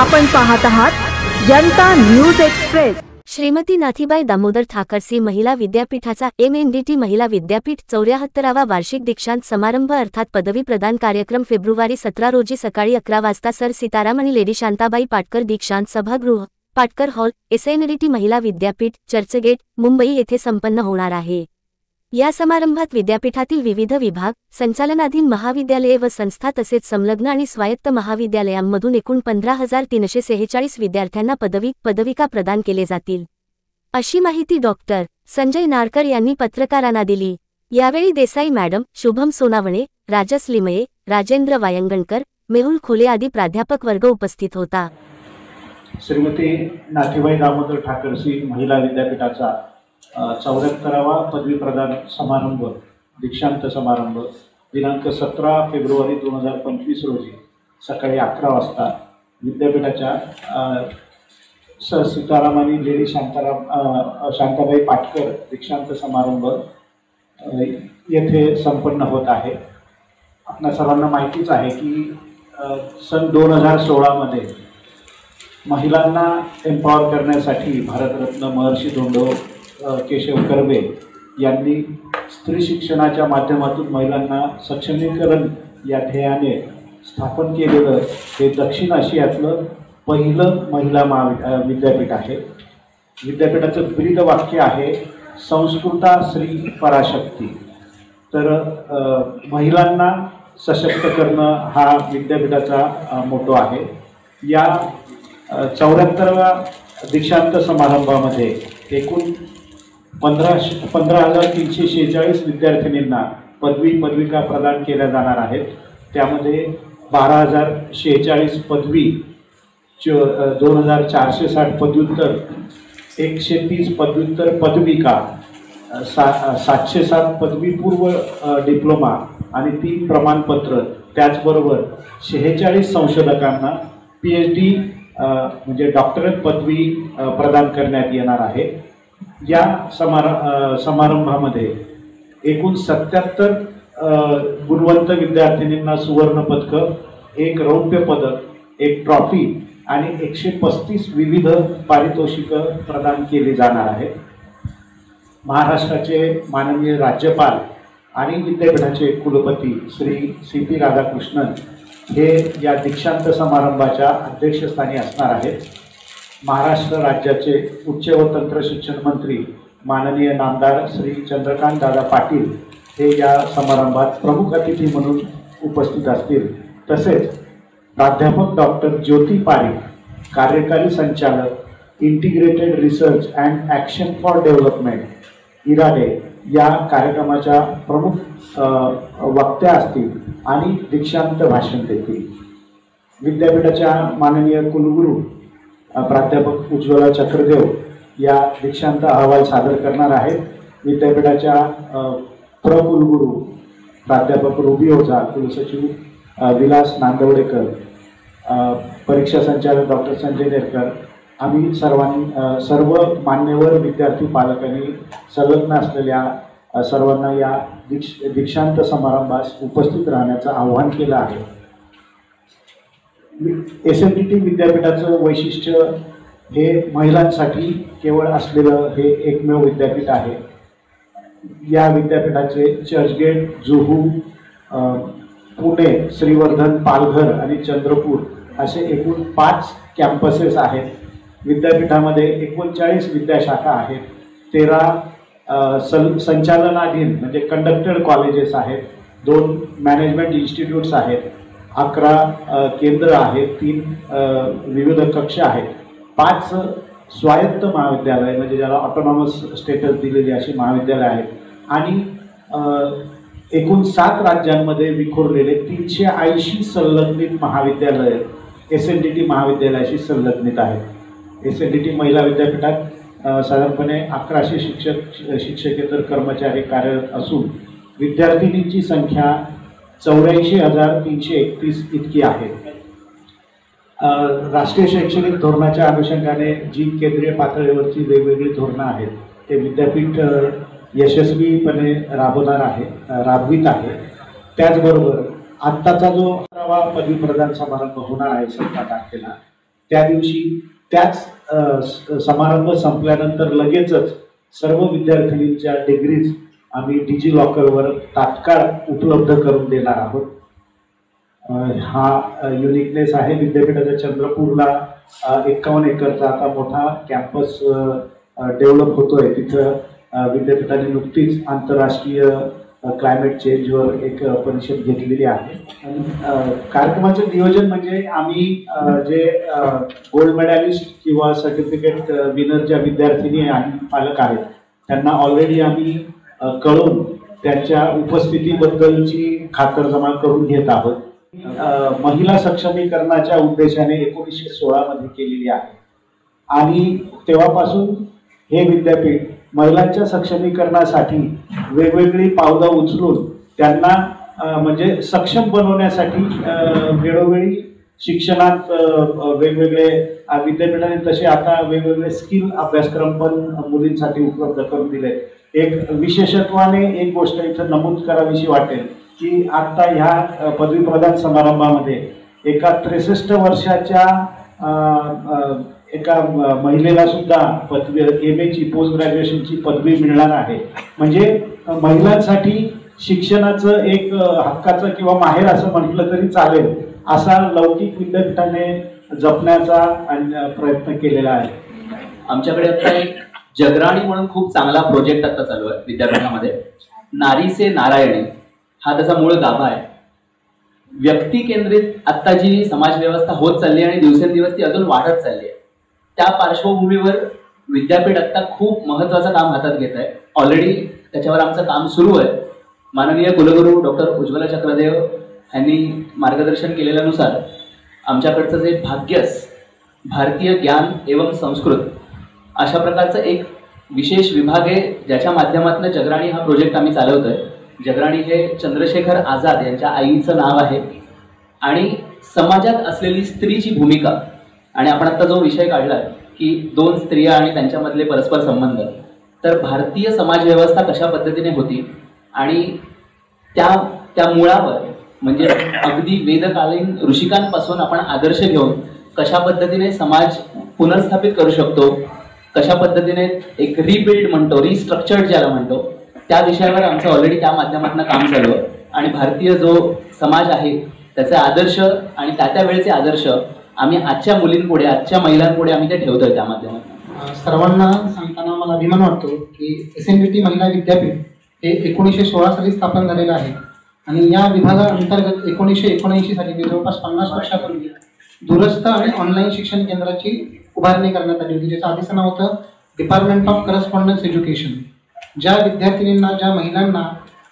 आपण पाहत आहात जनता न्यूज एक्सप्रेस। श्रीमती नाथीबाई दामोदर ठाकरसी महिला विद्यापीठाचा MNDT महिला विद्यापीठ 74वा वार्षिक दीक्षांत समारंभ अर्थात पदवी प्रदान कार्यक्रम फेब्रुवारी 17 रोजी सकाळी 11 वाजता सर सीताराम आणि लेडी शांताबाई पाटकर दीक्षांत सभागृह पाटकर हॉल SNDT महिला विद्यापीठ चर्चगेट मुंबई येथे संपन्न होणार आहे। या समारंभात विद्यापीठातील विविध विभाग संचालनाधीन महाविद्यालये व संस्था तसेच संलग्न आणि स्वायत्त महाविद्यालयांमधून एकूण 15,346 विद्यार्थ्यांना पदविका प्रदान केले जातील, अशी माहिती डॉक्टर संजय नारकर यांनी पत्रकारांना दिली। यावेळी देसाई मॅडम, शुभम सोनावणे, राजस लिमये, राजेंद्र वायंगणकर, मेहुल खोले आदी प्राध्यापक वर्ग उपस्थित होता। श्रीमती नाथीबाई दामोदर ठाकरसी महिला विद्यापीठाचा 74वा पदवी प्रदान समारंभ दीक्षांत समारंभ दिनांक 17 फेब्रुवारी 2025 रोजी सकाळी 11 वाजता विद्यापीठाच्या सर सीताराम आणि लेडी शांताबाई पाटकर दीक्षांत समारंभ येथे संपन्न होत आहे। आपल्या सर्वांना माहितीच आहे की सन 2016 मध्ये महिलांना एम्पॉवर करण्यासाठी भारतरत्न महर्षी धोंडो केशव कर्वे यांनी स्त्री शिक्षणाच्या माध्यमातून महिलांना सक्षमीकरण या ध्येयाने स्थापन केलेलं हे दक्षिण आशियातलं पहिलं महिला विद्यापीठ आहे। विद्यापीठाचं ब्रीद वाक्य आहे संस्कृता श्री पराशक्ती। तर महिलांना सशक्त करणं हा विद्यापीठाचा मोटो आहे। या 74व्या दीक्षांत समारंभामध्ये एकूण 15,346 विद्यार्थिनींना पदविका प्रदान केल्या जाणार आहेत। त्यामध्ये 12,046 पदवी, 2,460 पदव्युत्तर, 130 पदव्युत्तर पदविका, 707 पदवीपूर्व डिप्लोमा आणि 3 प्रमाणपत्र, त्याचबरोबर 46 संशोधकांना PhD म्हणजे डॉक्टरेट पदवी प्रदान करण्यात येणार आहे। या समारंभामध्ये एकूण 77 गुणवंत विद्यार्थिनींना सुवर्ण पदक, 1 रौप्य पदक, 1 ट्रॉफी आणि 135 विविध पारितोषिक प्रदान केली जाणार आहेत। महाराष्ट्राचे माननीय राज्यपाल आणि विद्यापीठाचे कुलपती श्री CP राधाकृष्णन हे या दीक्षांत समारंभाच्या अध्यक्षस्थानी असणार आहेत। महाराष्ट्र राज्याचे उच्च व तंत्र शिक्षण मंत्री माननीय नामदार श्री चंद्रकांत दादा पाटील हे या समारंभात प्रमुख अतिथी म्हणून उपस्थित असतील। तसेच प्राध्यापक डॉक्टर ज्योती पारिक, कार्यकारी संचालक integrated research and action for development IRADe या कार्यक्रमाच्या प्रमुख वक्त्या असतील आणि दीक्षांत भाषण देतील। विद्यापीठाच्या माननीय कुलगुरू प्राध्यापक उज्ज्वला चक्रदेव या दीक्षांत अहवाल सादर करणार आहेत। विद्यापीठाच्या प्रकुलगुरू प्राध्यापक रुबी ओझा, कुलसचिव विलास नांदवडेकर, परीक्षा संचालक डॉक्टर संजय नेरकर, आम्ही सर्व मान्यवर विद्यार्थी पालकांनी संलग्न असलेल्या सर्वांना या दीक्षांत समारंभास उपस्थित राहण्याचं आवाहन केलं आहे। SNDT विद्यापीठाचं वैशिष्ट्य हे महिलांसाठी केवळ असलेलं हे एकमेव विद्यापीठ आहे। या विद्यापीठाचे चर्चगेट, जुहू, पुणे, श्रीवर्धन, पालघर आणि चंद्रपूर असे एकूण 5 कॅम्पसेस आहेत। विद्यापीठामध्ये 39 विद्याशाखा आहेत, 13 संचालनाधीन म्हणजे कंडक्टेड कॉलेजेस आहेत, 2 मॅनेजमेंट इन्स्टिट्यूट्स आहेत, 11 केंद्र आहेत, 3 विविध कक्ष आहेत, 5 स्वायत्त महाविद्यालय म्हणजे ज्याला ऑटोनॉमस स्टेटस दिलेली अशी महाविद्यालय आहेत आणि एकूण 7 राज्यांमध्ये विखुरलेले 380 संलग्नित महाविद्यालय SNDT महाविद्यालयाशी संलग्नित आहेत। SNDT महिला विद्यापीठात साधारणपणे 1100 शिक्षकेतर कर्मचारी कार्यरत असून विद्यार्थिनींची संख्या 84,331 इतकी आहे। राष्ट्रीय शैक्षणिक धोरणाच्या अनुषंगाने जी केंद्रीय पातळीवरची वेगवेगळी धोरणं आहेत ते विद्यापीठ यशस्वीपणे राबवित आहे। त्याचबरोबर आत्ताचा जो 11वा पदवी प्रदान समारंभ होणार आहे 17 तारखेला, त्या दिवशी त्याच समारंभ संपल्यानंतर लगेचच सर्व विद्यार्थिनींच्या डिग्रीज आम्ही डिजी लॉकरवर तात्काळ उपलब्ध करून देणार आहोत. हा युनिकनेस आहे. विद्यापीठाच्या चंद्रपूरला 51 एकरचा आता मोठा कॅम्पस डेव्हलप होतोय. तिथं विद्यापीठाने नुकतीच आंतरराष्ट्रीय क्लायमेट चेंजवर एक परिषद घेतलेली आहे. कार्यक्रमाचं नियोजन म्हणजे आम्ही जे गोल्ड मेडॅलिस्ट किंवा सर्टिफिकेट विनर ज्या विद्यार्थिनी आणि पालक आहेत त्यांना ऑलरेडी आम्ही कळून त्यांच्या उपस्थितीबद्दलची खातरजमा करून घेत आहोत. महिला सक्षमीकरणाच्या उद्देशाने 1916 मध्ये केलेली आहे आणि तेव्हापासून हे विद्यापीठ महिलांच्या सक्षमीकरणासाठी वेगवेगळी पावलं उचलून त्यांना म्हणजे सक्षम बनवण्यासाठी वेळोवेळी शिक्षणात वेगवेगळे विद्यापीठाने तसे आता वेगवेगळे स्किल अभ्यासक्रम पण मुलींसाठी उपलब्ध करून दिले. एक विशेषत्वाने एक गोष्ट इथं नमूद करावीशी वाटेल की आता ह्या पदवी प्रदान समारंभामध्ये एका 63 वर्षाच्या एका महिलेला सुद्धा पदवी MA ची पोस्ट ग्रॅज्युएशनची पदवी मिळणार आहे. म्हणजे महिलांसाठी शिक्षणाचं एक हक्काचं किंवा माहेर असं म्हटलं तरी चालेल असा लौकिक विद्यापीठाने जपण्याचा प्रयत्न केलेला आहे. आमच्याकडे आता एक जगराणी म्हणून खूप चांगला प्रोजेक्ट आता चालू आहे विद्यापीठामध्ये. नारी से नारायणी हा त्याचा मूळ गाभा आहे. व्यक्ती केंद्रित आता जी समाज व्यवस्था होत चालली आणि दिवसेंदिवस ती अजून वाढत चालली आहे. त्या पार्श्वभूमीवर विद्यापीठ आता खूप महत्त्वाचं काम हातात घेत आहे. ऑलरेडी त्याच्यावर आमचं काम सुरू आहे. माननीय कुलगुरू डॉक्टर उज्ज्वला चक्रदेव यांनी मार्गदर्शन केलेल्यानुसार आमच्याकडचं जे भाग्यस भारतीय ज्ञान एवं संस्कृत अशा प्रकारचं एक विशेष विभाग आहे ज्याच्या माध्यमातून जगराणी हा प्रोजेक्ट आम्ही चालवतोय. जगराणी हे चंद्रशेखर आझाद यांच्या आईचं नाव आहे आणि समाजात असलेली स्त्रीची भूमिका आणि आपण आता जो विषय काढला की 2 स्त्रिया आणि त्यांच्यामधले परस्पर संबंध, तर भारतीय समाज व्यवस्था कशा पद्धतीने होती आणि त्या मुळावर म्हणजे अगदी वेदकालीन ऋषिकांपासून आपण आदर्श घेऊन कशा पद्धतीने समाज पुनर्स्थापित करू शकतो, कशा पद्धतीने एक रिबिल्ड म्हणतो, रिस्ट्रक्चर्ड ज्याला म्हणतो, त्या विषयावर आमचं ऑलरेडी त्या माध्यमातून काम चालू आहे. आणि भारतीय जो समाज आहे त्याचे आदर्श आणि त्या वेळेचे आदर्श आम्ही आजच्या मुलींपुढे, आजच्या महिलांपुढे आम्ही ते ठेवतोय त्या माध्यमातून. सर्वांना सांगताना मला अभिमान वाटतो की SNDT महिला विद्यापीठ हे 1916 साली स्थापन झालेलं आहे आणि या विभागाअंतर्गत 1979 साली जवळपास 50 वर्षापूर्वी दूरस्थ आणि ऑनलाईन शिक्षण केंद्राची उभारणी करण्यात आली होती, ज्याचं आधीचं नाव होतं डिपार्टमेंट ऑफ करस्पॉन्डन्स एज्युकेशन. ज्या विद्यार्थिनींना, ज्या महिलांना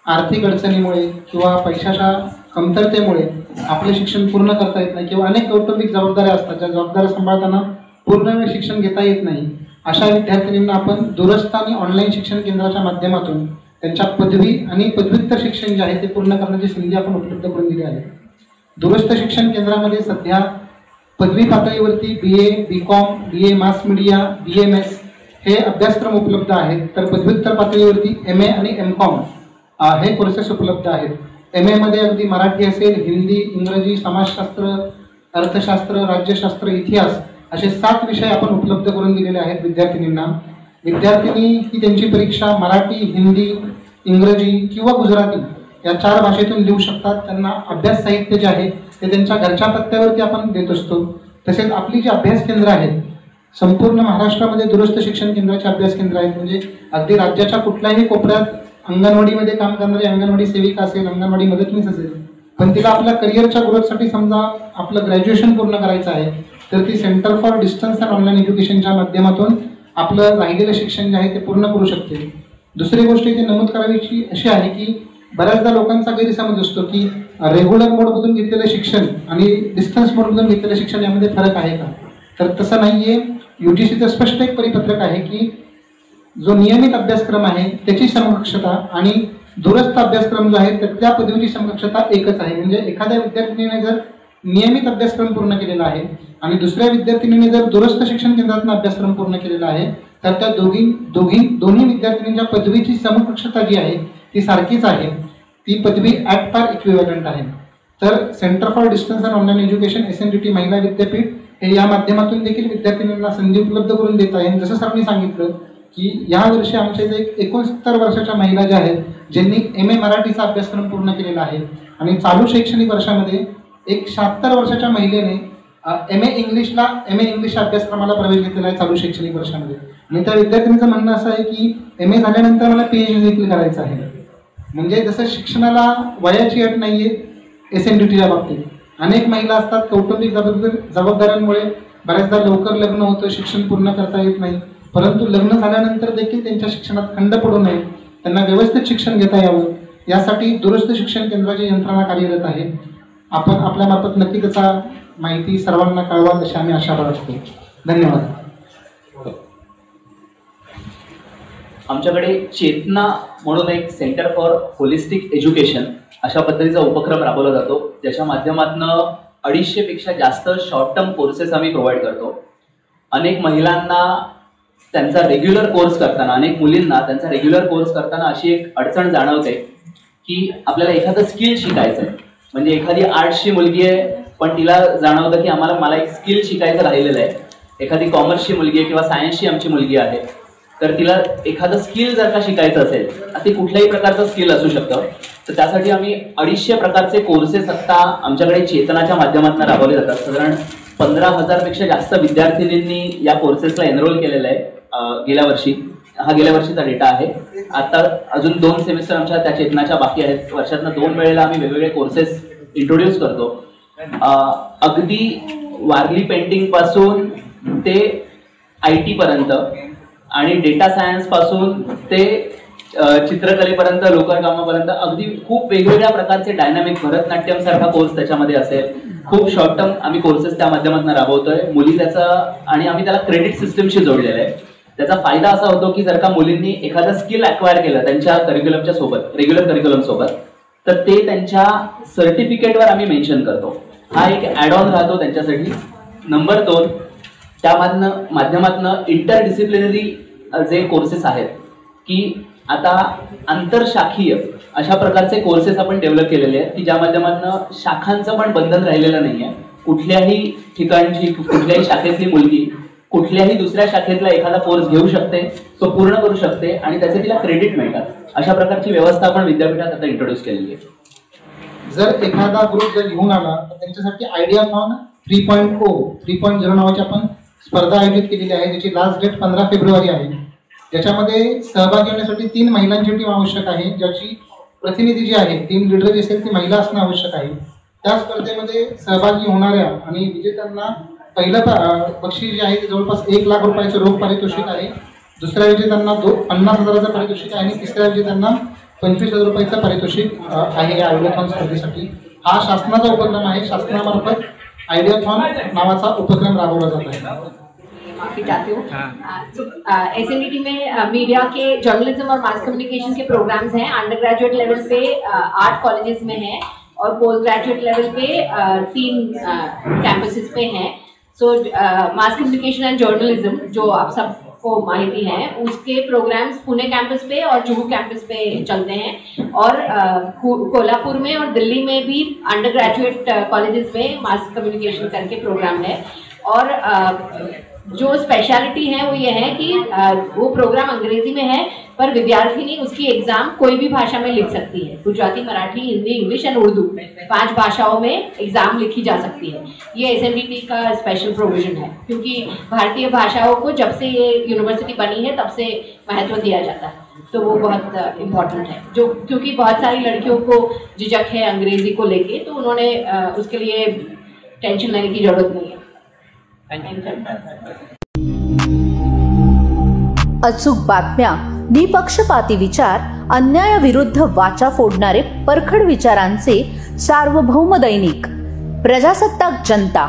आर्थिक अडचणीमुळे किंवा पैशाच्या कमतरतेमुळे आपले शिक्षण पूर्ण करता येत नाही किंवा अनेक कौटुंबिक जबाबदाऱ्या असतात, ज्या जबाबदाऱ्या सांभाळताना पूर्ण वेळ शिक्षण घेता येत नाही, अशा विद्यार्थिनींना आपण दूरस्थ आणि ऑनलाईन शिक्षण केंद्राच्या माध्यमातून त्यांच्या पदवी आणि पदव्युत्तर शिक्षण जे आहे ते पूर्ण करण्याची संधी आपण उपलब्ध करून दिली आहे. दूरस्थ शिक्षण केंद्रामध्ये सध्या पदवी पातळीवरती BA, BCom, BA mass media, BMS हे अभ्यासक्रम उपलब्ध आहेत, तर पदव्युत्तर पातळीवरती MA आणि MCom हे कोर्सेस उपलब्ध आहेत. MA मध्ये अगदी मराठी असेल, हिंदी, इंग्रजी, समाजशास्त्र, अर्थशास्त्र, राज्यशास्त्र, इतिहास असे 7 विषय आपण उपलब्ध करून दिलेले आहेत विद्यार्थिनींना. विद्यार्थिनी ही त्यांची परीक्षा मराठी, हिंदी, इंग्रजी किंवा गुजराती या 4 भाषेतून लिहू शकतात. त्यांना अभ्यास साहित्य जे आहे ते त्यांच्या घरच्या पत्त्यावरती आपण देत असतो. तसेच आपली जी अभ्यास केंद्र आहेत संपूर्ण महाराष्ट्रामध्ये दूरस्थ शिक्षण केंद्राचे अभ्यास केंद्र आहेत. म्हणजे अगदी राज्याच्या कुठल्याही कोपऱ्यात अंगणवाडीमध्ये काम करणारी अंगणवाडी सेविका असेल, अंगणवाडी मदतनीस असेल, पण तिला आपल्या करिअरच्या ग्रोथसाठी समजा आपलं ग्रॅज्युएशन पूर्ण करायचं आहे तर ती centre for distance and online एज्युकेशनच्या माध्यमातून आपलं राहिलेलं शिक्षण जे आहे ते पूर्ण करू शकते. दुसरी गोष्ट इथे नमूद करावीची अशी आहे की बऱ्याचदा लोकांचा गैरसमज असतो की रेग्युलर मोडमधून घेतलेलं शिक्षण आणि डिस्टन्स मोडमधून घेतलेलं शिक्षण यामध्ये फरक आहे का, तर तसं नाही आहे. UGCचं स्पष्ट एक परिपत्रक आहे की जो नियमित अभ्यासक्रम आहे त्याची समकक्षता आणि दूरस्थ अभ्यासक्रम जो आहे त्या पदवीची समकक्षता एकच आहे. म्हणजे एखाद्या विद्यार्थिनीने जर नियमित अभ्यासक्रम पूर्ण केलेला आहे आणि दुसऱ्या विद्यार्थिनीने जर दूरस्थ शिक्षण केंद्रातून अभ्यासक्रम पूर्ण केलेला आहे तर त्या दोन्ही विद्यार्थिनींच्या पदवीची समकक्षता जी आहे ती सारखीच आहे. ती पदवी ॲट पार इक्विव्हॅलंट आहे. तर centre for distance and online education SNDT महिला विद्यापीठ हे या माध्यमातून देखील विद्यार्थिनींना संधी उपलब्ध करून देत आहे. जसं सरांनी सांगितलं की यावर्षी आमच्या इथे 69 वर्षाच्या महिला ज्या आहेत ज्यांनी MA मराठीचा अभ्यासक्रम पूर्ण केलेला आहे आणि चालू शैक्षणिक वर्षामध्ये एक 76 वर्षाच्या महिलेने MA इंग्लिश अभ्यासक्रमाला प्रवेश घेतलेला आहे चालू शैक्षणिक वर्षामध्ये. आणि त्या विद्यार्थिनीचं म्हणणं असं आहे की MA झाल्यानंतर मला PhD देखील करायचं आहे. म्हणजे जसं शिक्षणाला वयाची अट नाही आहे SNDTच्या बाबतीत. अनेक महिला असतात कौटुंबिक जबाबदाऱ्यांमुळे बऱ्याचदा लवकर लग्न होतं, शिक्षण पूर्ण करता येत नाही, परंतु लग्न झाल्यानंतर देखील त्यांच्या शिक्षणात खंड पडू नये, त्यांना व्यवस्थित शिक्षण घेता यावं यासाठी दूरस्थ शिक्षण केंद्राची यंत्रणा कार्यरत आहे. आपण आपल्यामार्फत नक्की त्याचा माहिती सर्वांना कळवाल अशी आम्ही आशा बाळगतो. धन्यवाद. आमच्याकडे चेतना म्हणून एक सेंटर फॉर होलिस्टिक एज्युकेशन अशा पद्धतीचा उपक्रम राबवला जातो, ज्याच्या माध्यमातून 250 पेक्षा जास्त शॉर्ट टर्म कोर्सेस आम्ही प्रोव्हाइड करतो. अनेक महिलांना त्यांचा रेग्युलर कोर्स करताना, अनेक मुलींना त्यांचा रेग्युलर कोर्स करताना अशी एक अडचण जाणवते की आपल्याला एखादं स्किल शिकायचं आहे. म्हणजे एखादी आर्ट्सची मुलगी आहे पण तिला जाणवतं की मला एक स्किल शिकायचं राहिलेलं आहे. एखादी कॉमर्सची मुलगी आहे किंवा सायन्सची आमची मुलगी आहे, तर तिला एखादं स्किल जर का शिकायचं असेल, ते कुठल्याही प्रकारचं स्किल असू शकतं, तर त्यासाठी आम्ही 250 प्रकारचे कोर्सेस आत्ता आमच्याकडे चेतनाच्या माध्यमातून राबवले जातात. साधारण 15,000 पेक्षा जास्त विद्यार्थिनींनी या कोर्सेसला एनरोल केलेलं आहे गेल्या वर्षी. हा गेल्या वर्षीचा डेटा आहे. आता अजून 2 सेमिस्टर आमच्या त्या चेतनाच्या बाकी आहेत. वर्षातनं 2 वेळेला आम्ही वेगवेगळे कोर्सेस इंट्रोड्यूस करतो. अगदी वारली पेंटिंग पासून ते IT पर्यंत आणि डेटा सायन्स पासून ते चित्रकलेपर्यंत, लोककामापर्यंत अगदी खूप वेगवेगळ्या प्रकारचे डायनामिक भरतनाट्यम सारखा कोर्स त्याच्यामध्ये असेल. खूप शॉर्ट टर्म आम्ही कोर्सेस त्या माध्यमातून राबवतोय. मुली त्याचा आणि आम्ही त्याला क्रेडिट सिस्टमशी जोडलेलं आहे. त्याचा फायदा असा होतो की जर का मुलींनी एखादं स्किल अक्वायर केलं त्यांच्या करिक्युलमच्या सोबत, रेग्युलर करिक्युलम सोबत, तर ते त्यांच्या सर्टिफिकेटवर आम्ही मेन्शन करतो. हा एक ॲड ऑन राहतो त्यांच्यासाठी. नंबर 2, त्या माध्यमातून इंटरडिसिप्लिनरी जे कोर्सेस आहेत की आता आंतरशाखीय अशा प्रकारचे कोर्सेस आपण डेव्हलप केलेले आहेत की ज्या माध्यमातून शाखांचं पण बंधन राहिलेलं नाही आहे. कुठल्याही ठिकाणची, कुठल्याही शाखेतली मुलगी कुठल्याही दुसऱ्या शाखेतला एखादा कोर्स घेऊ शकते, तो पूर्ण करू शकते आणि त्याचे तिला क्रेडिट मिळतात. अशा प्रकारची व्यवस्था आपण विद्यापीठात आता इंट्रोड्यूस केलेली आहे. जर एखादा ग्रुप जर घेऊन आला तर त्यांच्यासाठी आयडियाथॉन 3.0 नावाची आपण स्पर्धा आयोजित केलेली आहे, ज्याची लास्ट डेट 15 फेब्रुवारी आहे. ज्याच्यामध्ये सहभागी होण्यासाठी 3 महिलांची टीम आवश्यक आहे, ज्याची प्रतिनिधी जी आहे, टीम लीडर जी असेल ती महिला असणं आवश्यक आहे. त्या स्पर्धेमध्ये सहभागी होणाऱ्या आणि विजेत्यांना पहिलं बक्षीस जे आहे ते जवळपास 1 लाख रुपयाचं रोख पारितोषिक आहे. दुसऱ्या विजेत्यांना 50,000चं पारितोषिक आहे आणि तिसऱ्या विजेत्यांना 25,000 रुपयाचं पारितोषिक आहे या आयडियाथॉन स्पर्धेसाठी. हा शासनाचा उपक्रम आहे. शासनामार्फत आयडियाथॉन नावाचा उपक्रम राबवला जात आहे. माफी चाहती हूँ. SNDT में मीडिया के जर्नलिज्म और मास कम्युनिकेशन के प्रोग्राम्स हैं. अंडर ग्रेजुएट लेवल पे 8 कॉलेजेस में हैं और पोस्ट ग्रेजुएट लेवल पे 3 कैंपसेस पे हैं. So mass communication end journalism जो आप सबको माहिती है, उसके प्रोग्राम्स पुणे कैंपस पे और जुहू कैंपस पे चलते हैं और कोल्हापुर में और दिल्ली में भी अंडर ग्रेजुएट कॉलेजेस में मास कम्युनिकेशन करके प्रोग्राम है. और जो स्पेशलिटी है वो ये है कि वो प्रोग्राम अंग्रेजी में है, पर विद्यार्थिनी उसकी एग्जाम कोई भी भाषा में लिख सकती है. गुजराती, मराठी, हिंदी, इंग्लिश एंड उर्दू 5 भाषाओं में एग्जाम लिखी जा सकती है. ये SNDT का स्पेशल प्रोविजन है, क्योंकि भारतीय भाषाओं को जब से ये यूनिवर्सिटी बनी है तब से महत्व दिया जाता है, तो वो बहुत इम्पोर्टेंट है. जो क्योंकि बहुत सारी लड़कियों को झिझक है अंग्रेजी को लेके, तो उन्होंने उसके लिए टेंशन लेने की जरूरत नहीं है. अचूक बातम्या, निपक्षपाती विचार, अन्यायाविरुद्ध वाचा फोडणारे परखड विचारांचे सार्वभौम दैनिक प्रजासत्ताक जनता.